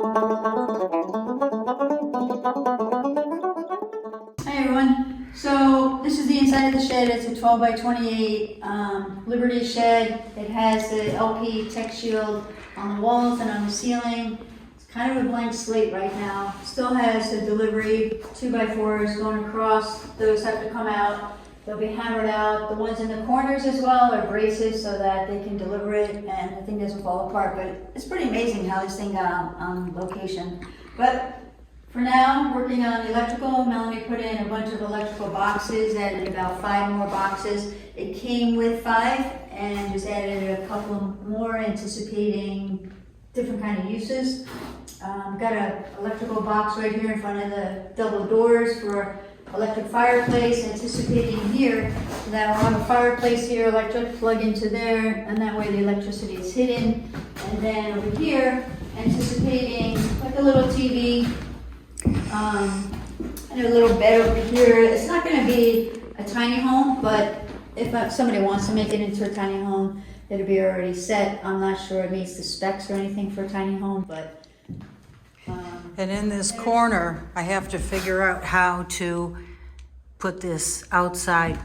Hi everyone. So this is the inside of the shed. It's a 12 by 28 Liberty shed. It has the LP tech shield on the walls and on the ceiling. It's kind of a blank slate right now. Still has the delivery 2x4s going across. Those have to come out. They'll be hammered out. The ones in the corners as well are braces so that they can deliver it and the thing doesn't fall apart. But it's pretty amazing how this thing got on location. But for now, working on the electrical. Melanie put in a bunch of electrical boxes, added about 5 more boxes. It came with 5 and just added a couple more, anticipating different kind of uses. Got an electrical box right here in front of the double doors for electric fireplace, anticipating here that I'll have a fireplace here, electric plug into there, and that way the electricity is hidden. And then over here, anticipating like a little TV, and a little bed over here. It's not going to be a tiny home, but if somebody wants to make it into a tiny home, it'll be already set. I'm not sure it meets the specs or anything for a tiny home, but and in this corner, I have to figure out how to put this outside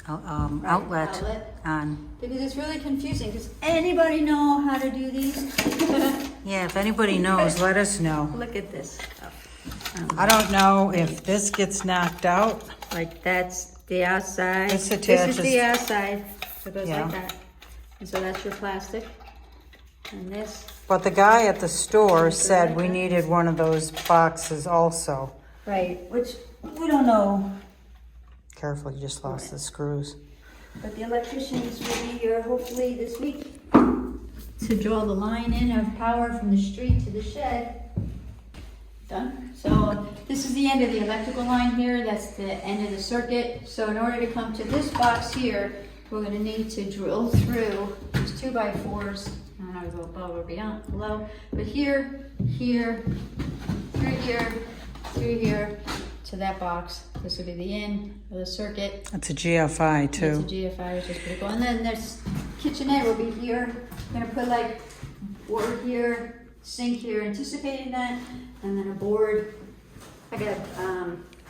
outlet on. Because it's really confusing. Does anybody know how to do these? Yeah, if anybody knows, let us know. Look at this. I don't know if this gets knocked out. Like that's the outside. This This attaches. is the outside. So it goes Yeah. like that. And so that's your plastic. And this. But the guy at the store said we needed one of those boxes also. Right. Which we don't know. Careful, you just lost the screws. But the electricians will be here hopefully this week to draw the line in of power from the street to the shed. Done. So this is the end of the electrical line here. That's the end of the circuit. So in order to come to this box here, we're going to need to drill through these 2x4s. I don't know if it'll go above or beyond, below. But here, here, through here, to that box. This would be the end of the circuit. It's a GFI too. It's a GFI, which is pretty cool. And then there's kitchenette will be here. I'm gonna put like board here, sink here, anticipating that, and then a board. I got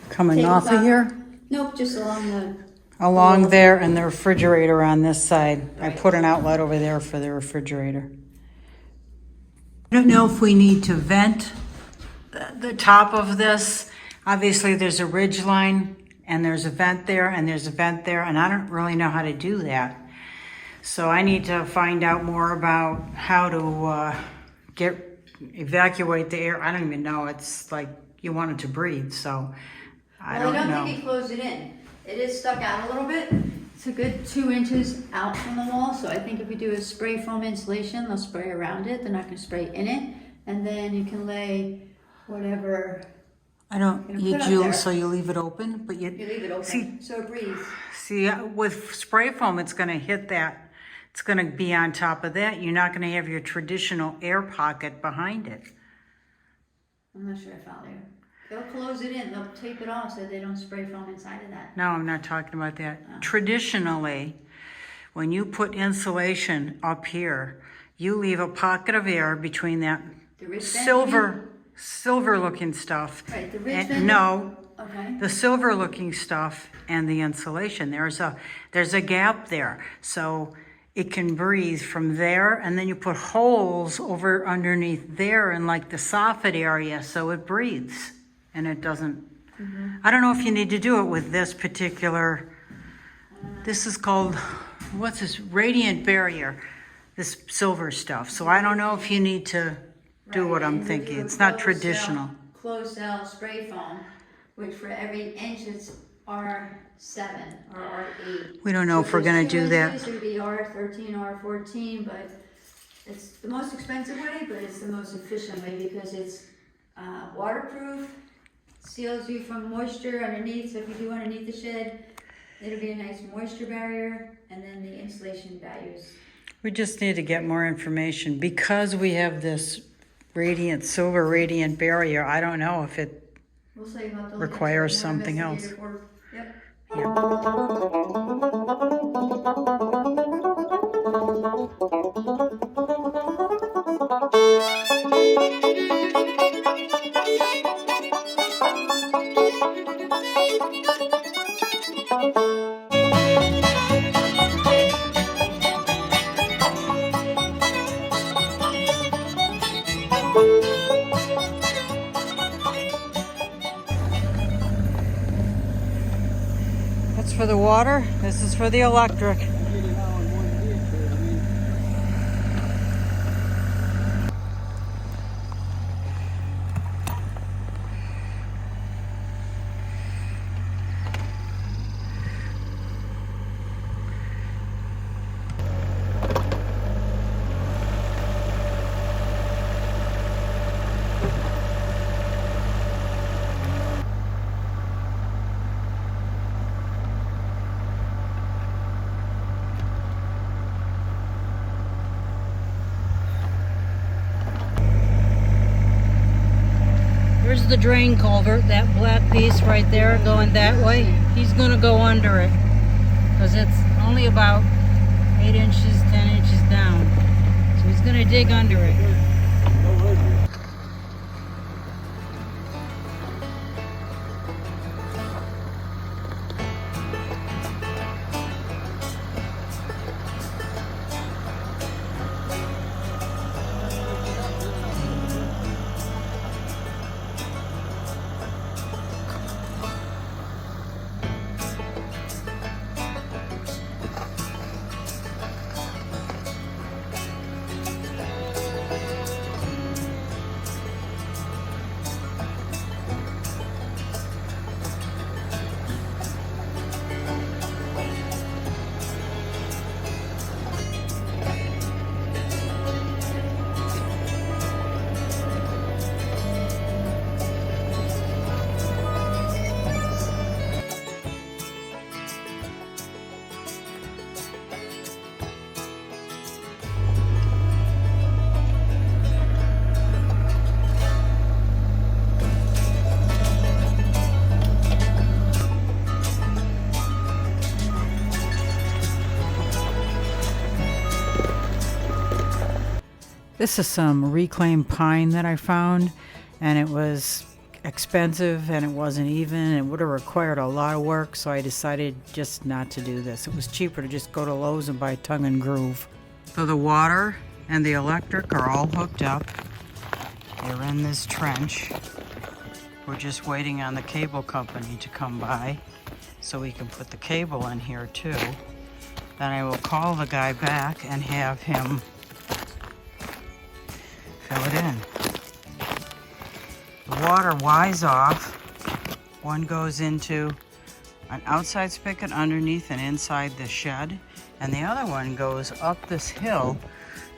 Coming off of tabletop. here? Nope, just along the. Along there and the refrigerator on this side. I Right. put an outlet over there for the refrigerator. I don't know if we need to vent the top of this. Obviously, there's a ridge line and there's a vent there and there's a vent there, and I don't really know how to do that. So I need to find out more about how to evacuate the air. I don't even know. It's like you want it to breathe, so I don't know. think he closed it in. It is stuck out a little bit. It's a good 2 inches out from the wall. So I think if we do a spray foam insulation, they'll spray around it. They're not going to spray in it. And then you can lay whatever. I don't, Gonna you put up do, there. so you leave it open, but You leave it open so it breathes. See, with spray foam, it's gonna hit that. It's gonna be on top of that. You're not gonna have your traditional air pocket behind it. I'm not sure I found it. They'll close it in. They'll tape it off so they don't spray foam inside of that. No, I'm not talking about that. Traditionally, when you put insulation up here, you leave a pocket of air between that The ridge vent, silver looking stuff. Right, the ridge And- vent? No, Okay. the silver looking stuff and the insulation. There's a gap there. So it can breathe from there, and then you put holes over underneath there in like the soffit area so it breathes and it doesn't. I don't know if you need to do it with this particular, this is called, what's this, radiant barrier, this silver stuff. So I don't know if you need to do what I'm thinking. It's not traditional. Closed cell spray foam, which for every inch is R7 or R8. We don't know if we're gonna do that. It would be R13, R14, but it's the most expensive way, but it's the most efficient way because it's waterproof, seals you from moisture underneath. So if you do underneath the shed, it'll be a nice moisture barrier, and then the insulation values. We just need to get more information because we have this silver radiant barrier. I don't know if it We'll say about the requires something else. Yep. Yeah. for the water. This is for the electric. Here's the drain culvert, that black piece right there going that way. He's gonna go under it because it's only about 8 inches, 10 inches down. So he's gonna dig under it. This is some reclaimed pine that I found, and it was expensive and it wasn't even. It would have required a lot of work, so I decided just not to do this. It was cheaper to just go to Lowe's and buy tongue and groove. So the water and the electric are all hooked up. They're in this trench. We're just waiting on the cable company to come by so we can put the cable in here too. Then I will call the guy back and have him fill it in. The water Y's off. One goes into an outside spigot underneath and inside the shed, and the other one goes up this hill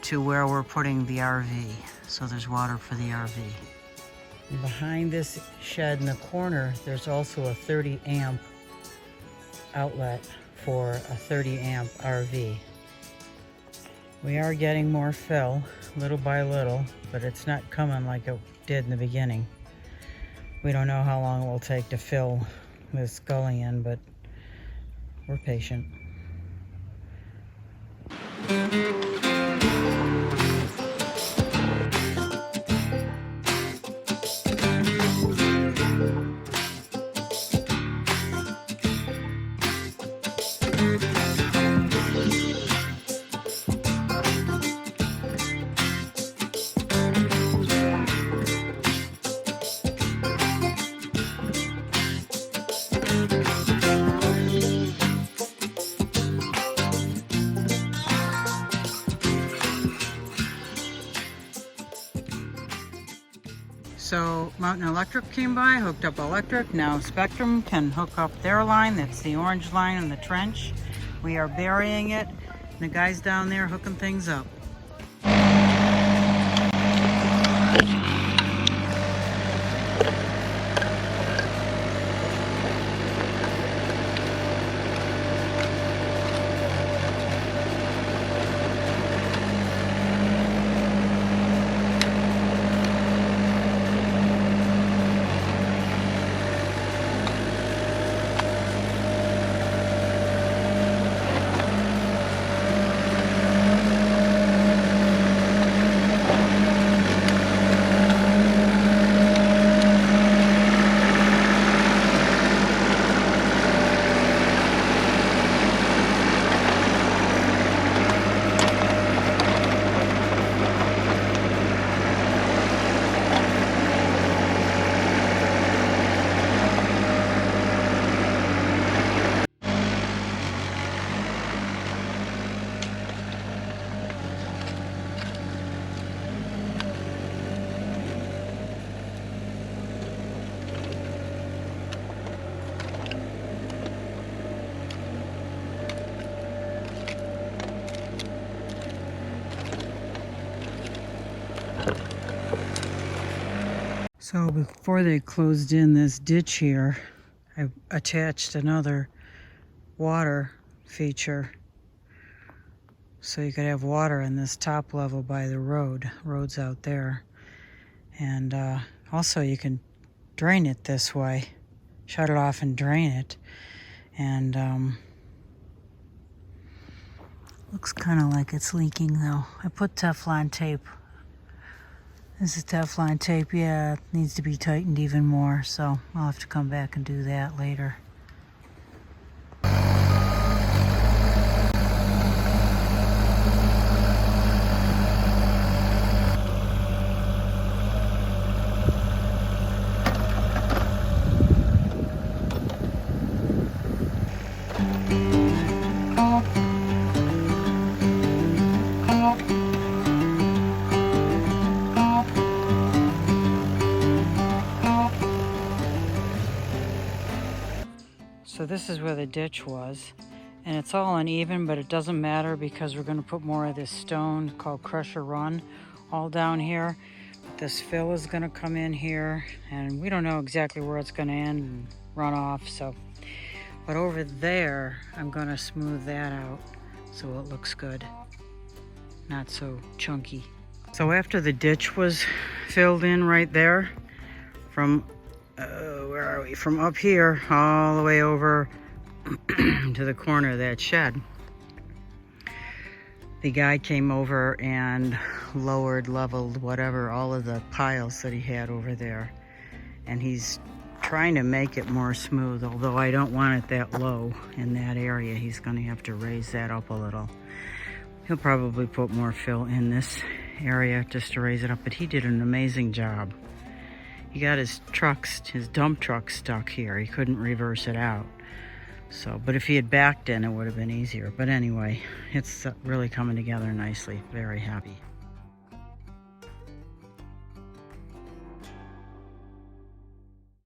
to where we're putting the RV. So there's water for the RV. And behind this shed in the corner, there's also a 30 amp outlet for a 30 amp RV. We are getting more fill, little by little, but it's not coming like it did in the beginning. We don't know how long it will take to fill this gully in, but we're patient. So Mountain Electric came by, hooked up electric. Now Spectrum can hook up their line. That's the orange line in the trench. We are burying it. And the guy's down there hooking things up. So before they closed in this ditch here, I attached another water feature so you could have water in this top level by the road's out there. And also you can drain it this way, shut it off and drain it. And looks kind of like it's leaking though. I put Teflon tape. This is Teflon tape. Yeah, it needs to be tightened even more, so I'll have to come back and do that later. So this is where the ditch was, and it's all uneven, but it doesn't matter because we're going to put more of this stone called Crusher Run all down here. This fill is going to come in here, and we don't know exactly where it's going to end and run off. So, but over there, I'm going to smooth that out so it looks good, not so chunky. So after the ditch was filled in right there, from where are we? From up here all the way over to the corner of that shed, the guy came over and lowered, leveled, whatever, all of the piles that he had over there. And he's trying to make it more smooth, although I don't want it that low in that area. He's going to have to raise that up a little. He'll probably put more fill in this area just to raise it up, but he did an amazing job. He got his dump truck stuck here. He couldn't reverse it out. So, but if he had backed in, it would have been easier. But anyway, it's really coming together nicely. Very happy.